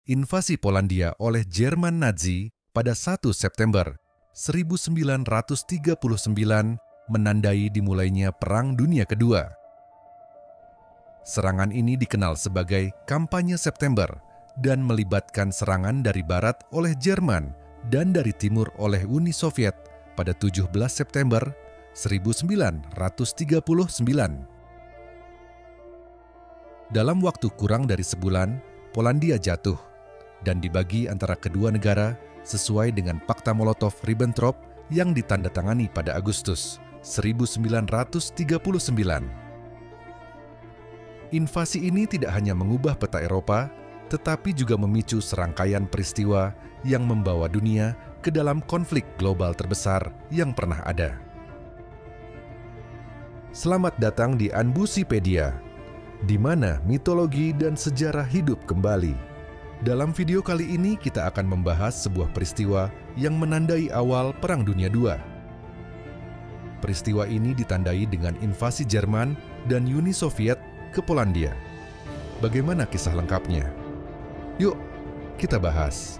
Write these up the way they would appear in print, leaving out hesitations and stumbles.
Invasi Polandia oleh Jerman Nazi pada 1 September 1939 menandai dimulainya Perang Dunia Kedua. Serangan ini dikenal sebagai Kampanye September dan melibatkan serangan dari barat oleh Jerman dan dari timur oleh Uni Soviet pada 17 September 1939. Dalam waktu kurang dari sebulan, Polandia jatuh dan dibagi antara kedua negara sesuai dengan Fakta Molotov-Ribbentrop yang ditandatangani pada Agustus 1939. Invasi ini tidak hanya mengubah peta Eropa, tetapi juga memicu serangkaian peristiwa yang membawa dunia ke dalam konflik global terbesar yang pernah ada. Selamat datang di Anbusipedia, di mana mitologi dan sejarah hidup kembali. Dalam video kali ini kita akan membahas sebuah peristiwa yang menandai awal Perang Dunia II. Peristiwa ini ditandai dengan invasi Jerman dan Uni Soviet ke Polandia. Bagaimana kisah lengkapnya? Yuk, kita bahas.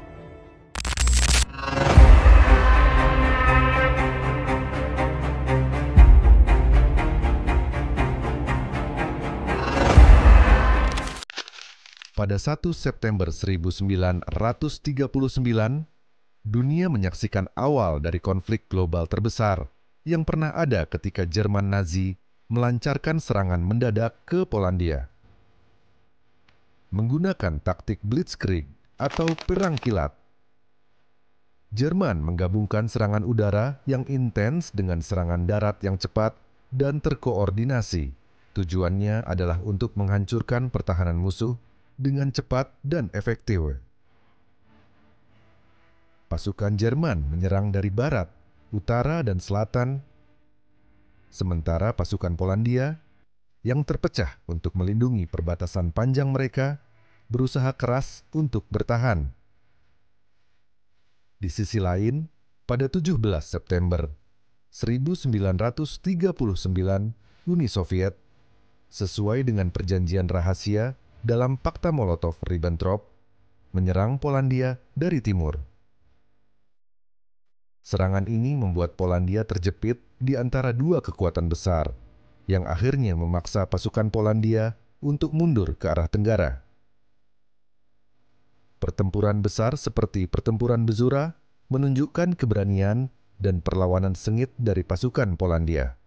Pada 1 September 1939, dunia menyaksikan awal dari konflik global terbesar yang pernah ada ketika Jerman Nazi melancarkan serangan mendadak ke Polandia. Menggunakan taktik Blitzkrieg atau perang kilat, Jerman menggabungkan serangan udara yang intens dengan serangan darat yang cepat dan terkoordinasi. Tujuannya adalah untuk menghancurkan pertahanan musuh dengan cepat dan efektif. Pasukan Jerman menyerang dari barat, utara, dan selatan, sementara pasukan Polandia yang terpecah untuk melindungi perbatasan panjang mereka berusaha keras untuk bertahan. Di sisi lain, pada 17 September 1939, Uni Soviet, sesuai dengan perjanjian rahasia dalam Fakta Molotov-Ribbentrop, menyerang Polandia dari timur. Serangan ini membuat Polandia terjepit di antara dua kekuatan besar, yang akhirnya memaksa pasukan Polandia untuk mundur ke arah tenggara. Pertempuran besar seperti Pertempuran Bezura menunjukkan keberanian dan perlawanan sengit dari pasukan Polandia.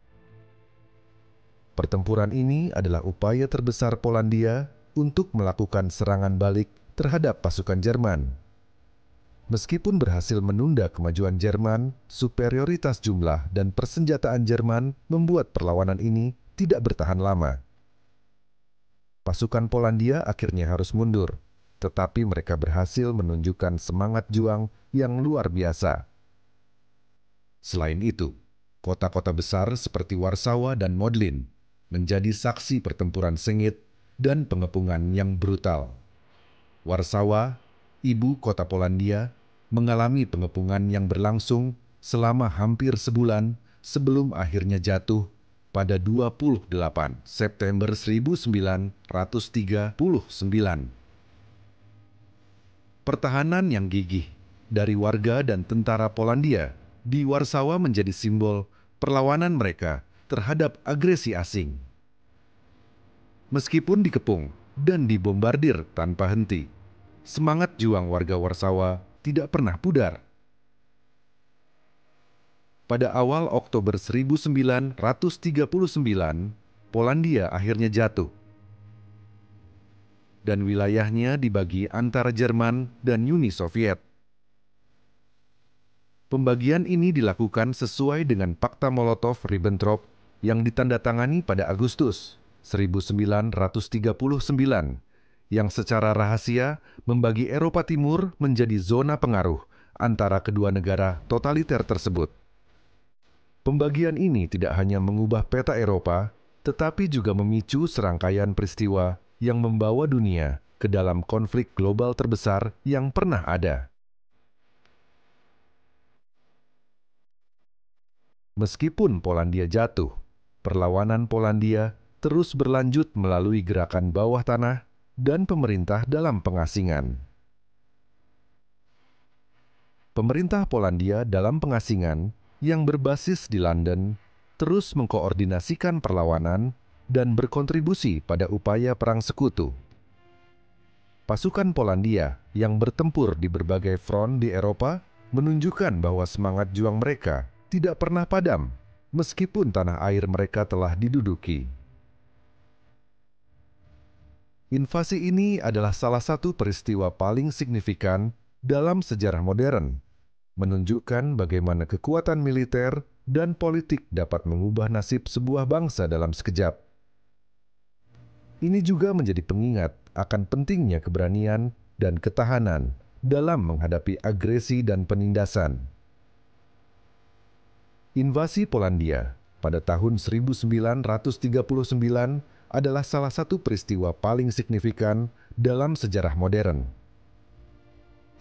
Pertempuran ini adalah upaya terbesar Polandia untuk melakukan serangan balik terhadap pasukan Jerman. Meskipun berhasil menunda kemajuan Jerman, superioritas jumlah dan persenjataan Jerman membuat perlawanan ini tidak bertahan lama. Pasukan Polandia akhirnya harus mundur, tetapi mereka berhasil menunjukkan semangat juang yang luar biasa. Selain itu, kota-kota besar seperti Warsawa dan Modlin menjadi saksi pertempuran sengit dan pengepungan yang brutal. Warsawa, ibu kota Polandia, mengalami pengepungan yang berlangsung selama hampir sebulan sebelum akhirnya jatuh pada 28 September 1939. Pertahanan yang gigih dari warga dan tentara Polandia di Warsawa menjadi simbol perlawanan mereka terhadap agresi asing. Meskipun dikepung dan dibombardir tanpa henti, semangat juang warga Warsawa tidak pernah pudar. Pada awal Oktober 1939, Polandia akhirnya jatuh, dan wilayahnya dibagi antara Jerman dan Uni Soviet. Pembagian ini dilakukan sesuai dengan Fakta Molotov-Ribbentrop yang ditandatangani pada Agustus 1939, yang secara rahasia membagi Eropa Timur menjadi zona pengaruh antara kedua negara totaliter tersebut. Pembagian ini tidak hanya mengubah peta Eropa, tetapi juga memicu serangkaian peristiwa yang membawa dunia ke dalam konflik global terbesar yang pernah ada. Meskipun Polandia jatuh, perlawanan Polandia terus berlanjut melalui gerakan bawah tanah dan pemerintah dalam pengasingan. Pemerintah Polandia dalam pengasingan yang berbasis di London terus mengkoordinasikan perlawanan dan berkontribusi pada upaya perang sekutu. Pasukan Polandia yang bertempur di berbagai front di Eropa menunjukkan bahwa semangat juang mereka tidak pernah padam, meskipun tanah air mereka telah diduduki. Invasi ini adalah salah satu peristiwa paling signifikan dalam sejarah modern, menunjukkan bagaimana kekuatan militer dan politik dapat mengubah nasib sebuah bangsa dalam sekejap. Ini juga menjadi pengingat akan pentingnya keberanian dan ketahanan dalam menghadapi agresi dan penindasan. Invasi Polandia pada tahun 1939 adalah salah satu peristiwa paling signifikan dalam sejarah modern.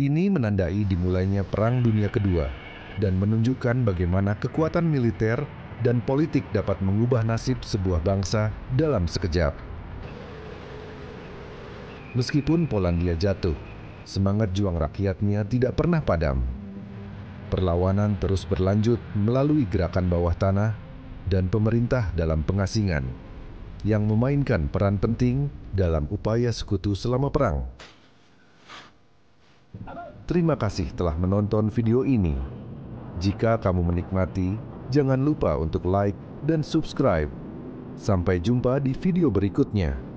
Ini menandai dimulainya Perang Dunia Kedua dan menunjukkan bagaimana kekuatan militer dan politik dapat mengubah nasib sebuah bangsa dalam sekejap. Meskipun Polandia jatuh, semangat juang rakyatnya tidak pernah padam. Perlawanan terus berlanjut melalui gerakan bawah tanah dan pemerintah dalam pengasingan, yang memainkan peran penting dalam upaya sekutu selama perang. Terima kasih telah menonton video ini. Jika kamu menikmati, jangan lupa untuk like dan subscribe. Sampai jumpa di video berikutnya.